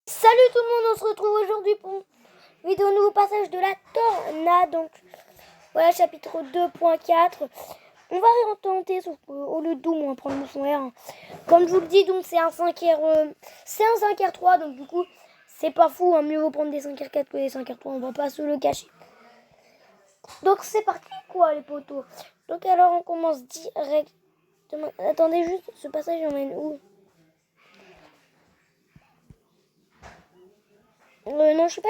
Salut tout le monde, on se retrouve aujourd'hui pour une vidéo nouveau passage de la tornade. Donc voilà, chapitre 2.4. On va retenter, sauf qu'au lieu de Doom, on va prendre le son R. Comme je vous le dis, donc c'est un 5R, c'est un 5R3, donc du coup, c'est pas fou, hein, mieux vaut prendre des 5R4 que des 5R3, on va pas se le cacher. Donc c'est parti quoi les potos. Donc alors on commence directement. Attendez juste, ce passage il emmène où? Non, je suis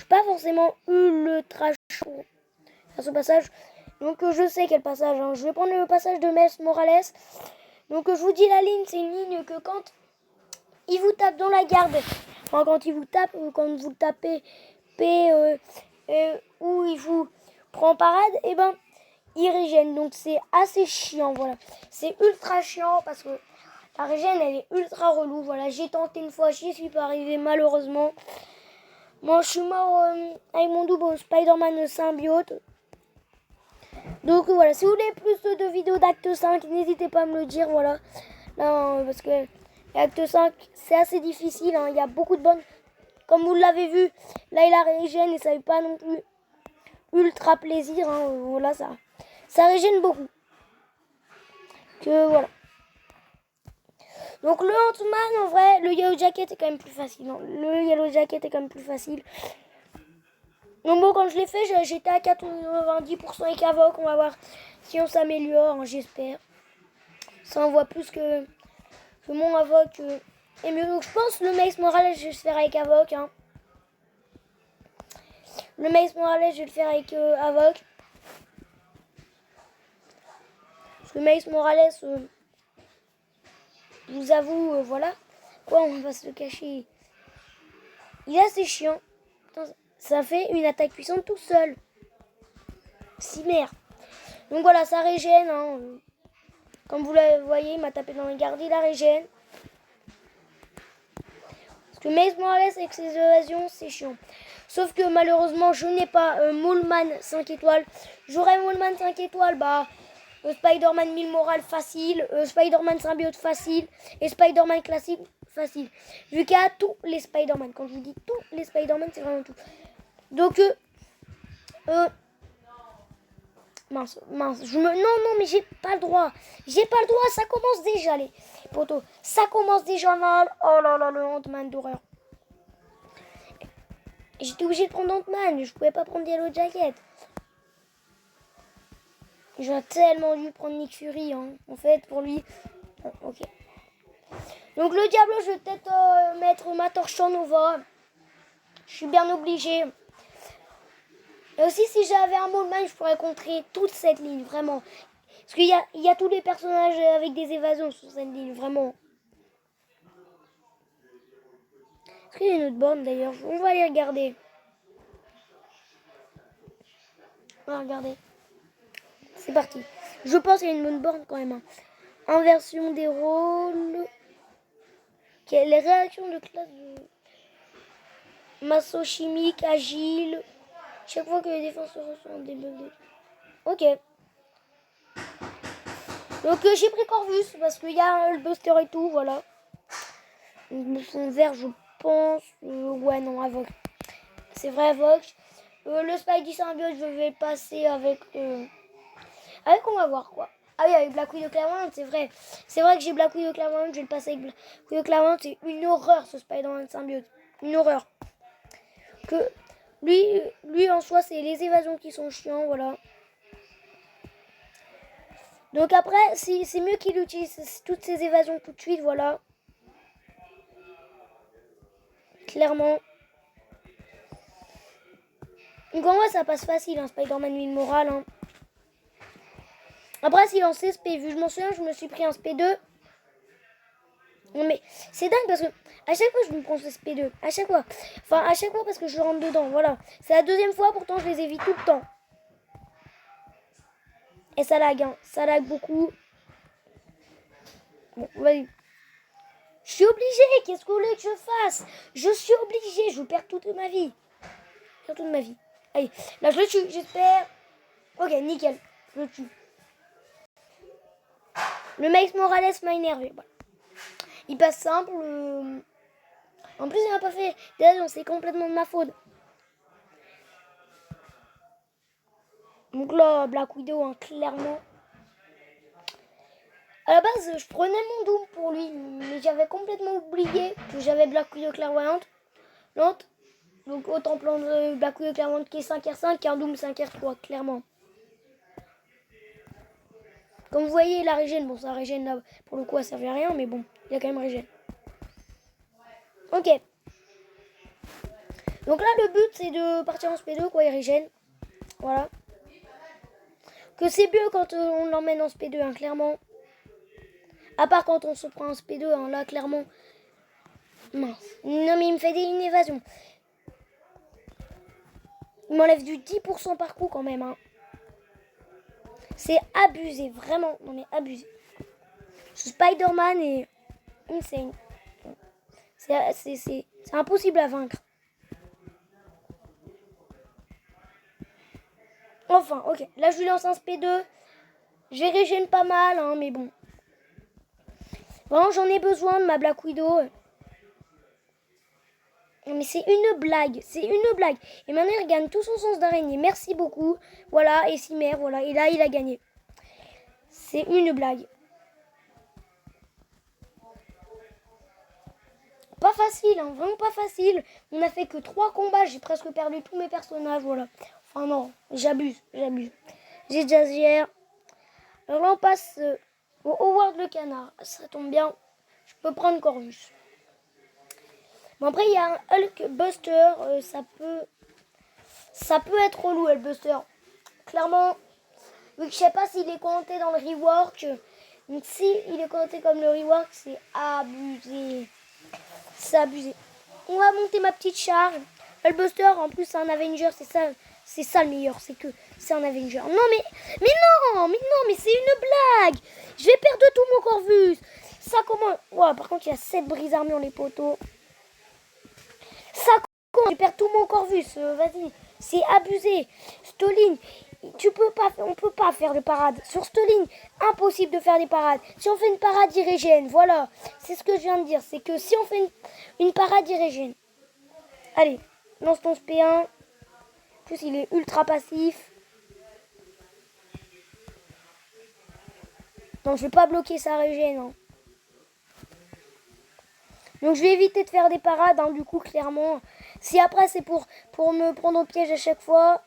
pas forcément ultra chaud à ce passage. Donc je sais quel passage. Hein. Je vais prendre le passage de Miles Morales. Donc je vous dis la ligne, c'est une ligne que quand il vous tape dans la garde, enfin quand il vous tape ou quand vous tapez ou il vous prend en parade, et ben il régène. Donc c'est assez chiant, voilà. C'est ultra chiant parce que la régène elle est ultra relou. Voilà, j'ai tenté une fois, j'y suis pas arrivé malheureusement. Moi je suis mort avec mon double Spider-Man symbiote. Donc voilà, si vous voulez plus de vidéos d'acte 5, n'hésitez pas à me le dire, voilà. Là, parce que l'acte 5, c'est assez difficile, hein. Il y a beaucoup de bonnes. Comme vous l'avez vu, là il a régène et ça fait pas non plus ultra plaisir, hein. Voilà, ça régène beaucoup. Que voilà. Donc le Ant-Man, en vrai, le Yellow Jacket est quand même plus facile. Hein. Le Yellow Jacket est quand même plus facile. Donc bon, quand je l'ai fait, j'étais à 90% avec Avoc. On va voir si on s'améliore, hein, j'espère. Ça envoie plus que mon Avoc est mieux. Donc je pense que le Miles Morales, je vais le faire avec Avoc. Hein. Le Miles Morales, je vais le faire avec Avoc. Parce que Miles Morales, je vous avoue, voilà. Quoi, on va se le cacher. Il est assez chiant. Putain, ça fait une attaque puissante tout seul. Si merde. Donc voilà, ça régène. Hein. Comme vous le voyez, il m'a tapé dans la garde, il a régène. Parce que Miles Morales avec ses évasions, c'est chiant. Sauf que malheureusement, je n'ai pas Moleman 5 étoiles. J'aurais Moleman 5 étoiles, bah Spider-Man 1000 morale facile, Spider-Man symbiote facile et Spider-Man classique facile. Vu qu'il y a tous les Spider-Man. Quand je vous dis tous les Spider-Man, c'est vraiment tout. Donc, mince, non, mais j'ai pas le droit. J'ai pas le droit, ça commence déjà, les potos. Ça commence déjà mal. Oh là là, le Ant-Man d'horreur. J'étais obligée de prendre Ant-Man, je pouvais pas prendre Yellow Jacket. J'aurais tellement dû prendre Nick Fury, hein. En fait, pour lui. Ok. Donc le Diablo, je vais peut-être mettre ma torche en Nova. Je suis bien obligée. Et aussi, si j'avais un Moleman, je pourrais contrer toute cette ligne, vraiment. Parce qu'il y a tous les personnages avec des évasions sur cette ligne, vraiment. Est-ce qu'il y a une autre borne d'ailleurs? On va aller regarder. On va regarder. C'est parti. Je pense qu'il y a une bonne borne quand même. Hein. Inversion des rôles. Okay, les réactions de classe de masso chimique, agile. Chaque fois que les défenseurs sont débloqués. Ok. Donc j'ai pris Corvus parce qu'il y a le Buster et tout, voilà. Son vert, je pense. Ouais, non, Avoc. C'est vrai, Avoc. Le Spidey Symbiote, je vais le passer avec. Avec, on va voir quoi. Ah oui, avec Black Widow Claremont, c'est vrai. C'est vrai que j'ai Black Widow Claremont, je vais le passer avec Black Widow Claremont. C'est une horreur ce Spider-Man Symbiote. Une horreur. Que lui en soi, c'est les évasions qui sont chiants, voilà. Donc après, c'est mieux qu'il utilise toutes ces évasions tout de suite, voilà. Clairement. Donc en vrai, ça passe facile, hein, Spider-Man 1000 morale. Hein. Après, s'il lance SP, vu je m'en souviens, je me suis pris un SP2. Non mais c'est dingue parce que à chaque fois je me prends ce SP2. À chaque fois. Enfin, à chaque fois parce que je rentre dedans, voilà. C'est la deuxième fois, pourtant je les évite tout le temps. Et ça lag, hein. Ça lag beaucoup. Bon, vas-y. Je suis obligée, qu'est-ce que vous voulez que je fasse? Je suis obligée, je perds toute ma vie. Je perds toute ma vie. Allez, là je le tue, j'espère. Ok, nickel, je le tue. Le Miles Morales m'a énervé. Voilà. Il passe simple. En plus, il n'a pas fait d'évasion, c'est complètement de ma faute. Donc là, Black Widow, hein, clairement. À la base, je prenais mon Doom pour lui, mais j'avais complètement oublié que j'avais Black Widow clairvoyante. Donc autant prendre Black Widow clairvoyante qui est 5R5 qu'un Doom 5R3, clairement. Comme vous voyez, la régène, bon, ça régène là, pour le coup, elle servait à rien, mais bon, il y a quand même régène. Ok. Donc là, le but, c'est de partir en SP2, quoi, il régène. Voilà. Que c'est mieux quand on l'emmène en SP2, hein, clairement. À part quand on se prend en SP2, hein, là, clairement. Mince. Non, mais il me fait une évasion. Il m'enlève du 10% par coup, quand même, hein. C'est abusé, vraiment. Non, mais abusé. Ce Spider-Man est insane. C'est impossible à vaincre. Enfin, ok. Là, je lui lance un SP2. Je régène pas mal, hein, mais bon. Vraiment, j'en ai besoin de ma Black Widow. Mais c'est une blague. C'est une blague. Et maintenant, il gagne tout son sens d'araignée. Merci beaucoup. Voilà, et Cimer, voilà. Et là, il a gagné. C'est une blague. Pas facile, hein, vraiment pas facile. On a fait que 3 combats. J'ai presque perdu tous mes personnages, voilà. Enfin, non, j'abuse. J'ai Jazier. Alors là, on passe au Howard le canard. Ça tombe bien. Je peux prendre Corvus. Bon, après, il y a un Hulk Buster. Ça peut être relou, Hulk Buster. Clairement, vu que je sais pas s'il est compté dans le rework. Donc, si il est compté comme le rework, c'est abusé. C'est abusé. On va monter ma petite charge. Hulk Buster, en plus, c'est un Avenger. C'est ça le meilleur. C'est que c'est un Avenger. Non, mais c'est une blague. Je vais perdre tout mon Corvus. Ça comment. Ouais, par contre, il y a 7 brises armures, les poteaux. Ça comment. Je perds tout mon Corvus. Vas-y. C'est abusé. Stoling, on peut pas faire de parade. Sur Stoling, impossible de faire des parades. Si on fait une parade, il régène. Voilà. C'est ce que je viens de dire. C'est que si on fait une parade, il régène. Allez, lance ton SP1. En plus, il est ultra passif. Donc, je vais pas bloquer sa régène. Hein. Donc, je vais éviter de faire des parades, hein, du coup, clairement. Si après, c'est pour me prendre au piège à chaque fois.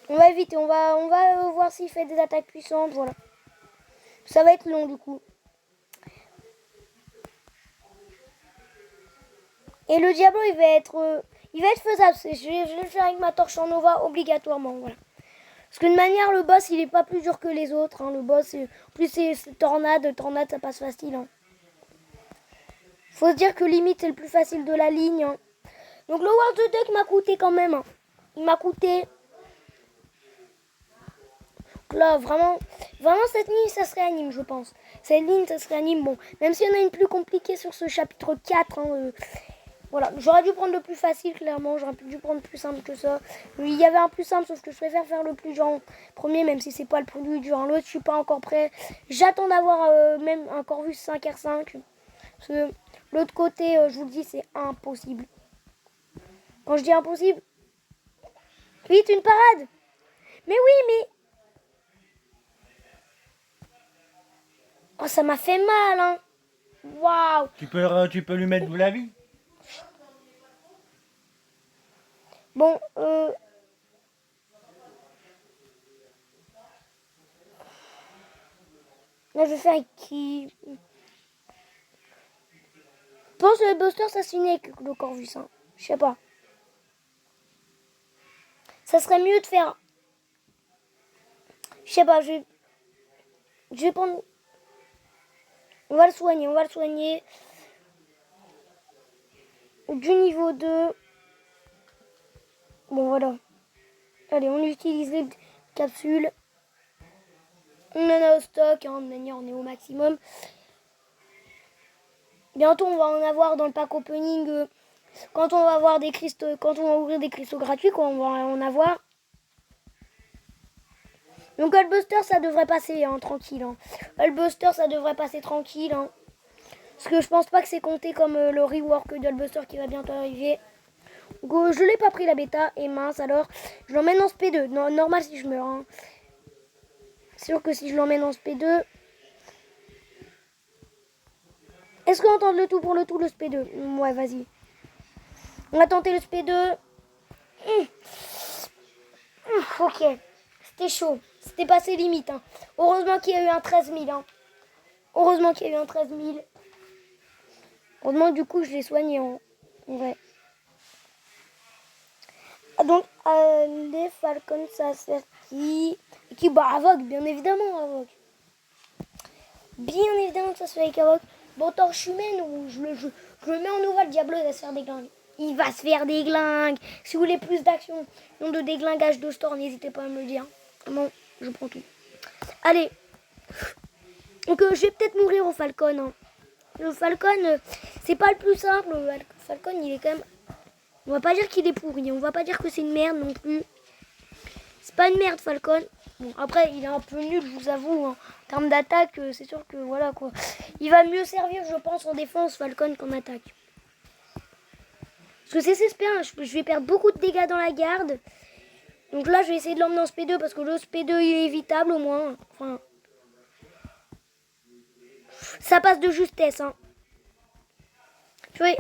On va éviter. On va voir s'il fait des attaques puissantes. Voilà. Ça va être long, du coup. Et le Diablo, il va être faisable. Je vais le faire avec ma torche en Nova, obligatoirement. Voilà. Parce que de manière, le boss, il est pas plus dur que les autres. Hein. Le boss, en plus, c'est Tornade. Tornade, ça passe facile. Hein. Faut se dire que limite, c'est le plus facile de la ligne. Hein. Donc, le World of Duck m'a coûté quand même. Hein. Il m'a coûté. Donc là, vraiment, cette ligne, ça serait anime, je pense. Cette ligne, ça serait anime. Bon, même s'il y en a une plus compliquée sur ce chapitre 4. Hein, voilà, j'aurais dû prendre le plus facile, clairement. J'aurais dû prendre plus simple que ça. Il y avait un plus simple, sauf que je préfère faire le plus genre premier, même si c'est pas le plus dur. L'autre, je suis pas encore prêt. J'attends d'avoir même un Corvus 5R5. Parce que l'autre côté, je vous le dis, c'est impossible. Quand je dis impossible, vite, une parade. Mais oui, mais... Oh, ça m'a fait mal, hein. Waouh. Tu peux lui mettre de la vie. Bon, là, je vais faire avec qui? Je pense que le Buster, ça se finit avec le Corvus. Hein. Je sais pas. Ça serait mieux de faire... Je sais pas, je vais prendre... On va le soigner. Du niveau 2. Bon, voilà. Allez, on utilise les capsules. On en a au stock, hein, de manière, on est au maximum. Bientôt, on va en avoir dans le pack opening. Quand on va avoir des cristaux, quand on va ouvrir des cristaux gratuits, quoi, on va en avoir. Donc Hulkbuster, ça devrait passer hein, tranquille. Hein. Hulkbuster, ça devrait passer tranquille. Hein. Parce que je pense pas que c'est compté comme le rework de Hulkbuster qui va bientôt arriver. Donc, je l'ai pas pris la bêta. Et mince alors. Je l'emmène en SP2. Non, normal si je meurs. Hein. C'est sûr que si je l'emmène en SP2... Est-ce qu'on tente le tout pour le tout, le SP2? Ouais, vas-y. On va tenter le SP2. Ok. C'était chaud. C'était passé limite. Hein. Heureusement qu'il y a eu un 13 000. Hein. Heureusement qu'il y a eu un 13 000. Heureusement du coup je l'ai soigné en vrai. Donc les Falcons ça sert qui bah Avoc, bien évidemment Avoc. Bien évidemment que ça se fait avec Avoc. Bon torche humaine ou je le mets en Nova, le Diablo il va se faire déglinguer. Il va se faire déglingue. Si vous voulez plus d'action, nom de déglingage de store, n'hésitez pas à me le dire. Bon, je prends tout. Allez. Donc je vais peut-être mourir au Falcon. Hein. Le Falcon, c'est pas le plus simple. Le Falcon, il est quand même... On va pas dire qu'il est pourri. On va pas dire que c'est une merde non plus. C'est pas une merde, Falcon. Bon, après, il est un peu nul, je vous avoue. Hein. En termes d'attaque, c'est sûr que voilà quoi. Il va mieux servir, je pense, en défense, Falcon, qu'en attaque. Parce que c'est CSP1, je vais perdre beaucoup de dégâts dans la garde. Donc là, je vais essayer de l'emmener en SP2 parce que le SP2, il est évitable au moins. Enfin... Ça passe de justesse, hein. Je vais...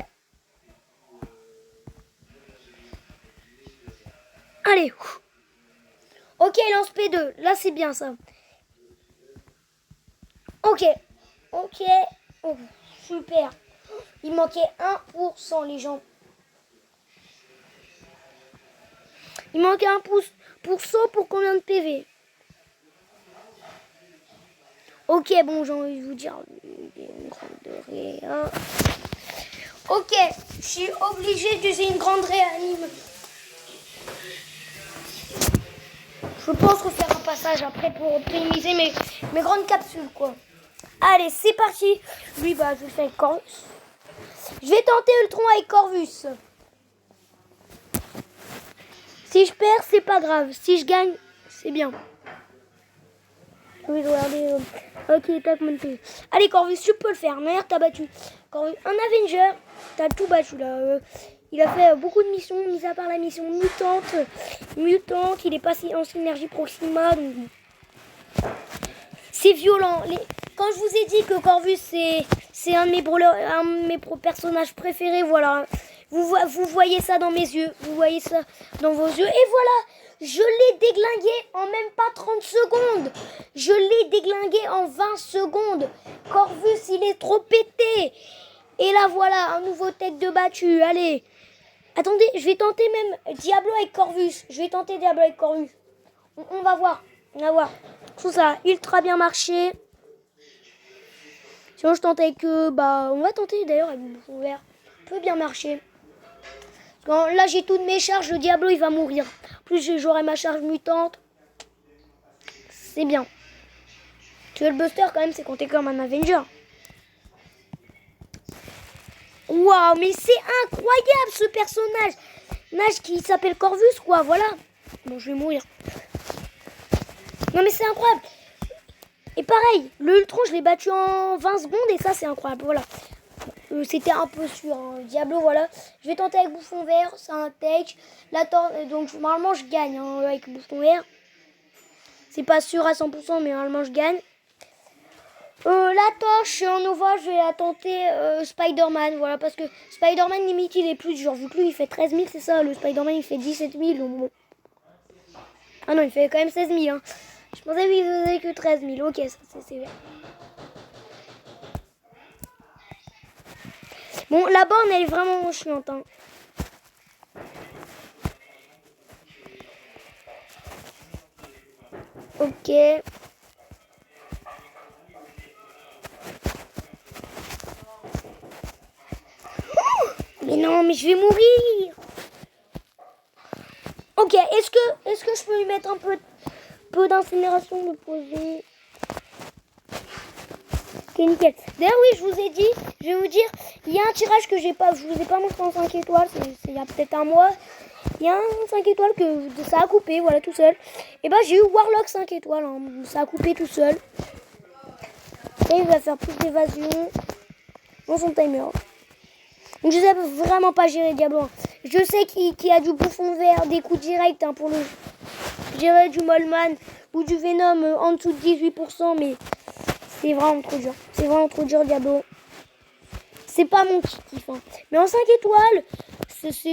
Allez. Ok, lance P2. Là, c'est bien, ça. Ok. Ok. Oh, super. Il manquait 1%, les gens. Il manquait 1% pour combien de PV? Ok, bon, j'ai envie de vous dire... Une grande réa. Ok, je suis obligée d'user une grande réanime. Je pense refaire un passage après pour optimiser mes grandes capsules, quoi. Allez, c'est parti. Lui, bah, je le fais avec Corvus. Je vais tenter Ultron avec Corvus. Si je perds, c'est pas grave. Si je gagne, c'est bien. Oui, regardez. Ok, tac, monté. Allez, Corvus, tu peux le faire. Merde, t'as battu. Corvus, un Avenger. T'as tout battu, là. Il a fait beaucoup de missions, mis à part la mission mutante. Mutante, il est passé en synergie Proxima. Donc... C'est violent. Quand je vous ai dit que Corvus, c'est un de mes personnages préférés, voilà. Vous voyez ça dans mes yeux. Vous voyez ça dans vos yeux. Et voilà, je l'ai déglingué en même pas 30 secondes. Je l'ai déglingué en 20 secondes. Corvus, il est trop pété. Et là, voilà, un nouveau tech de battu. Allez. Attendez, je vais tenter même Diablo avec Corvus. Je vais tenter Diablo avec Corvus. On va voir. On va voir. Tout ça a ultra bien marché. Sinon, je tente avec... on va tenter d'ailleurs avec le bouchon vert. Peut bien marcher. Quand, là, j'ai toutes mes charges. Le Diablo, il va mourir. Plus, j'aurai ma charge mutante. C'est bien. Tu veux le Buster, quand même, c'est compté comme un Avenger. Waouh, mais c'est incroyable ce personnage. Qui s'appelle Corvus, quoi, voilà. Bon, je vais mourir. Non, mais c'est incroyable. Et pareil, le Ultron, je l'ai battu en 20 secondes et ça, c'est incroyable, voilà. C'était un peu sûr, hein. Diablo, voilà. Je vais tenter avec Bouffon Vert, c'est un tech. Donc, normalement, je gagne hein, avec Bouffon Vert. C'est pas sûr à 100%, mais normalement, je gagne. La torche en Nova, je vais la tenter Spider-Man, voilà, parce que Spider-Man limite il est plus dur, vu que lui il fait 13 000, c'est ça, le Spider-Man il fait 17 000, donc bon. Ah non, il fait quand même 16 000, hein. Je pensais qu'il faisait que 13 000, ok, ça c'est vrai. Bon, la borne elle est vraiment chiante, hein. Ok. Mais non, mais je vais mourir. Ok, est-ce que je peux lui mettre un peu d'incinération de poser? Ok, nickel. D'ailleurs, oui, je vous ai dit, je vais vous dire, il y a un tirage que j'ai pas, je vous ai pas montré en 5 étoiles, c'est il y a peut-être un mois. Il y a un 5 étoiles que ça a coupé, voilà, tout seul. Et bah j'ai eu Warlock 5 étoiles, hein. Ça a coupé tout seul. Et il va faire plus d'évasion dans son timer. Donc je sais vraiment pas gérer Diablo. Hein. Je sais qu'il y a du bouffon vert, des coups directs hein, pour le gérer du Molman ou du Venom en dessous de 18%, mais c'est vraiment trop dur. C'est vraiment trop dur Diablo. C'est pas mon kiff. Hein. Mais en 5 étoiles,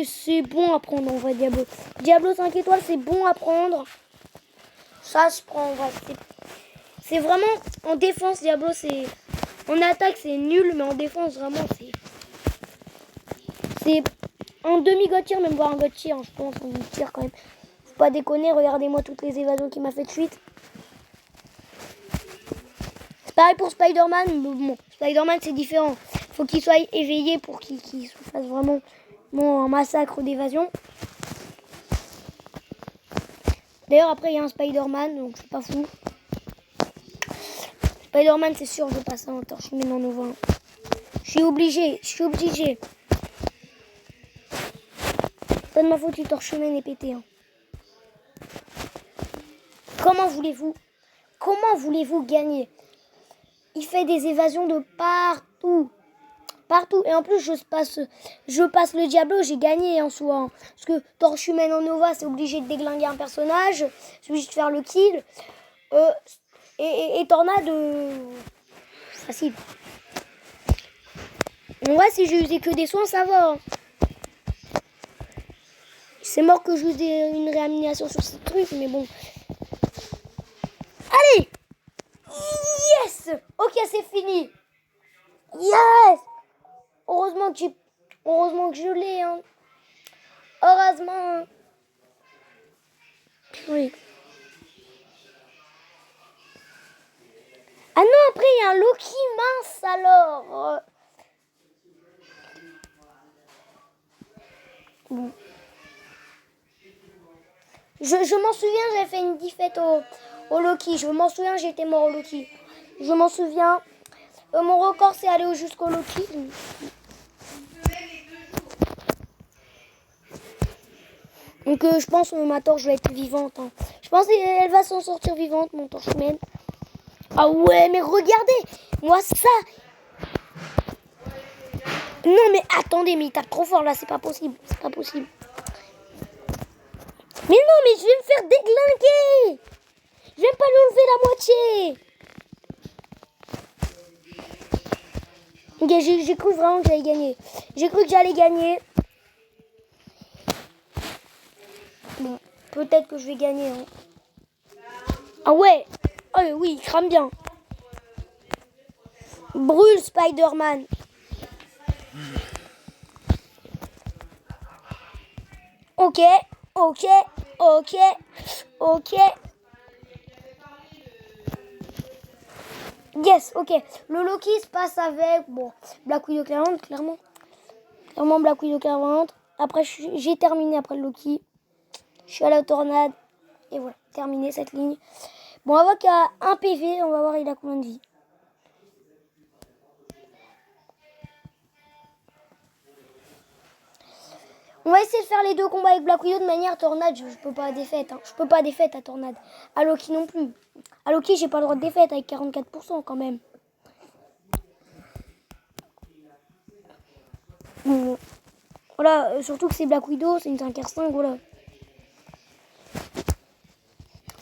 c'est bon à prendre en vrai Diablo. Diablo 5 étoiles, c'est bon à prendre. Ça se prend en vrai. C'est vraiment en défense Diablo, c'est... En attaque, c'est nul, mais en défense, vraiment, c'est en demi-god tier, même voire un god tier, hein, je pense, en tier quand même. Faut pas déconner, regardez-moi toutes les évasions qu'il m'a fait de suite. C'est pareil pour Spider-Man, mais bon, Spider-Man, c'est différent. Faut qu'il soit éveillé pour qu'il se fasse vraiment un massacre d'évasion. D'ailleurs, après, il y a un Spider-Man, donc c'est pas fou. Spider-Man, c'est sûr, je passe en torche humaine en Nova. Je suis obligé. Pas de ma faute, une torche humaine est pétée. Hein. Comment voulez-vous gagner? Il fait des évasions de partout. Et en plus, je passe le Diablo, j'ai gagné en soi. Hein. Parce que torche humaine en Nova, c'est obligé de déglinguer un personnage. C'est obligé de faire le kill. Et tornade, facile. En vrai, si j'ai usé que des soins, ça va. Hein. C'est mort que j'use une réanimation sur ce truc, mais bon. Allez! Yes! Ok, c'est fini. Yes! Heureusement que je l'ai. Hein. Heureusement. Oui. Ah non, après, il y a un Loki mince, alors. Bon. Je m'en souviens, j'avais fait une défaite au Loki. Je m'en souviens, j'étais mort au Loki. Je m'en souviens. Mon record, c'est aller jusqu'au Loki. Donc, je pense que ma torche va être vivante. Hein. Je pense qu'elle va s'en sortir vivante, mon torche humaine. Ah ouais, mais regardez, moi ça. Non, mais attendez, mais il tape trop fort là, c'est pas possible. Mais non, mais je vais me faire déglinguer. Je vais pas lui enlever la moitié. Ok, j'ai cru vraiment que j'allais gagner. Bon, peut-être que je vais gagner. Hein. Ah ouais. Oh oui, il crame bien. Brûle Spider-Man. Ok. Yes, ok. Le Loki se passe avec Black Widow clairement. Clairement Black Widow clairement. Après, j'ai terminé après le Loki. Je suis à la tornade. Et voilà, terminé cette ligne. Bon, on va qu'à 1 PV. On va voir il a combien de vie. On va essayer de faire les deux combats avec Black Widow de manière tornade. Je peux pas défaite. Hein. Je peux pas défaite à tornade. À Loki non plus. À Loki, j'ai pas le droit de défaite avec 44% quand même. Bon. Voilà, surtout que c'est Black Widow, c'est une 5R5, voilà.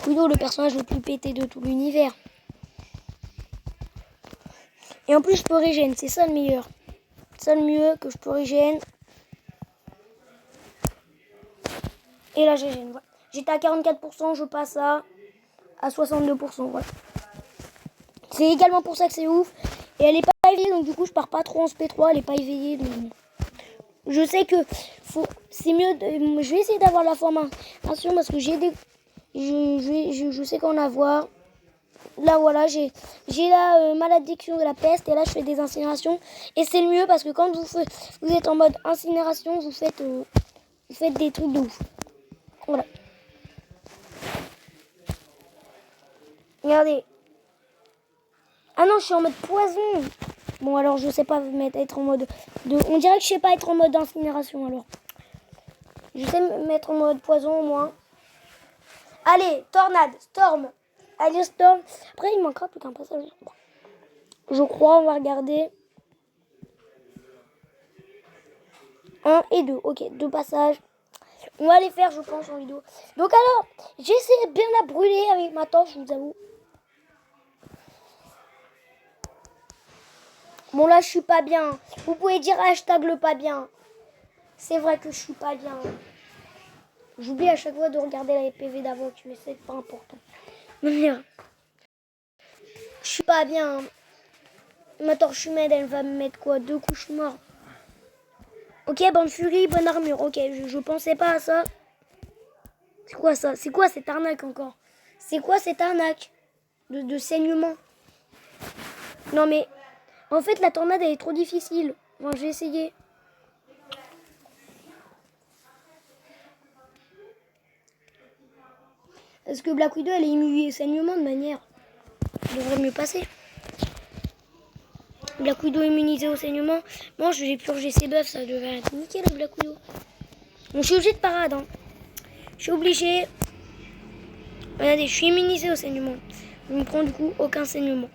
Widow, le personnage le plus pété de tout l'univers. Et en plus, je peux régène, c'est ça le meilleur. C'est ça le mieux, que je peux régène. Et là, je régène, voilà. J'étais à 44%, je passe à 62%, voilà. C'est également pour ça que c'est ouf. Et elle est pas éveillée, donc du coup, je pars pas trop en SP3, elle est pas éveillée, donc... Je sais que c'est mieux. Je vais essayer d'avoir la formation parce que j'ai des. Je sais qu'en avoir. Là voilà, j'ai la malédiction de la peste et là je fais des incinérations et c'est le mieux parce que quand vous êtes en mode incinération, vous faites des trucs de ouf. Voilà. Regardez. Ah non, je suis en mode poison. Bon alors je sais pas être en mode on dirait que je sais pas être en mode incinération alors. Je sais me mettre en mode poison au moins. Allez, tornade, storm. Allez, storm. Après, il manquera plus qu'un passage. Je crois, on va regarder. 1 et 2. Ok, 2 passages. On va les faire, je pense, en vidéo. Donc alors, j'ai essayé de bien la brûler avec ma torche, je vous avoue. Bon, là, je suis pas bien. Vous pouvez dire hashtag le pas bien. C'est vrai que je suis pas bien. J'oublie à chaque fois de regarder la PV d'avant, mais c'est pas important. Je suis pas bien. Ma torche humaine, elle va me mettre quoi? 2 coups, je suis mort. Ok, bonne furie, bonne armure. Ok, je pensais pas à ça. C'est quoi ça? C'est quoi cette arnaque encore? C'est quoi cette arnaque de saignement? Non mais, en fait, la tornade, elle est trop difficile. Bon, je vais essayer. Est-ce que Black Widow, elle est immunisée au saignement de manière... Ça devrait mieux passer. Black Widow immunisée au saignement. Bon, je vais purger ses buffs, ça devrait être nickel, Black Widow. Bon, je suis obligée de parade, hein. Je suis obligée. Regardez, je suis immunisée au saignement. Je ne prends du coup aucun saignement.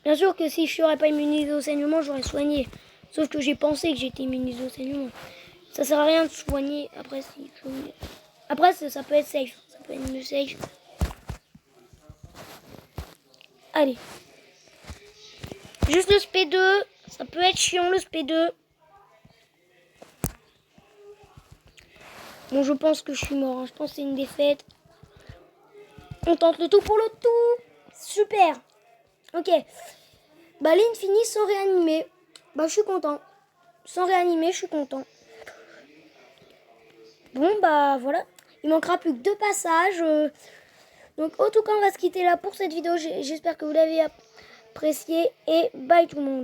Bien sûr que si je ne serais pas immunisée au saignement, j'aurais soigné. Sauf que j'ai pensé que j'étais immunisée au saignement. Ça sert à rien de soigner. Après, si je... Après ça peut être safe. Ça peut être mieux safe. Allez. Juste le SP2. Ça peut être chiant le SP2. Bon, je pense que je suis mort. Hein. Je pense que c'est une défaite. On tente le tout pour le tout. Super. Ok. Bah, l'infini sans réanimer. Bah, je suis content. Sans réanimer, je suis content. Bon, bah, voilà. Il manquera plus que 2 passages. Donc, en tout cas, on va se quitter là pour cette vidéo. J'espère que vous l'avez apprécié. Et bye tout le monde.